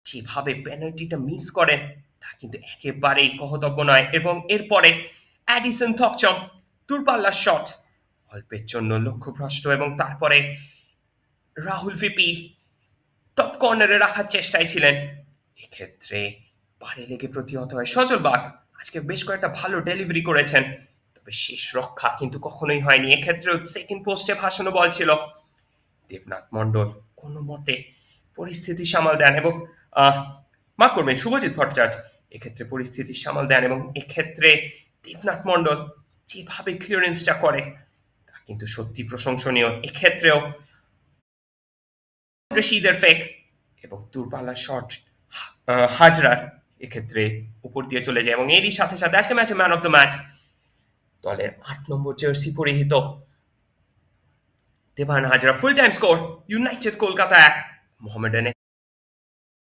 যেভাবে পেনাল্টিটা মিস করেন তা কিন্তু একেবারেই কহতব্য নয়, এবং এরপরে অ্যাডিসন থকচম দূরপাল্লার শট অল্পের জন্য লক্ষ্যভ্রষ্ট, এবং তারপরে রাহুল ভিপি টপ কর্নারে রাখার চেষ্টায় ছিলেন, এক্ষেত্রে পাড়ে লেগে প্রতিহত হয় সজল বাগ। আজকে বেশ কয়েকটা ভালো ডেলিভারি করেছেন, তবে শেষ রক্ষা কিন্তু কখনোই হয়নি। এক্ষেত্রে সেকেন্ড পোস্টে ভাসানো বল ছিল, দেবনাথ মণ্ডল কোনো মতে পরিস্থিতি সামাল দেন এবং মাফ করবেন শুভজিৎ ভট্টাচার্য এক্ষেত্রে পরিস্থিতি সামাল দেন, এবং এক্ষেত্রে দেবনাথ মণ্ডল যেভাবে ক্লিয়ারেন্সটা করে তা কিন্তু সত্যি প্রশংসনীয়। এক্ষেত্রেও রশিদের ফেক এবং দূরপাল্লার শট হাজরার এক্ষেত্রে উপর দিয়ে চলে যায়, এবং এরই সাথে সাথে আজকে ম্যাচে ম্যান অফ দ্য ম্যাচ দলের 8 নম্বর জার্সি পরিহিত Deban Hazra. Full time score United Kolkata 1 Mohammedan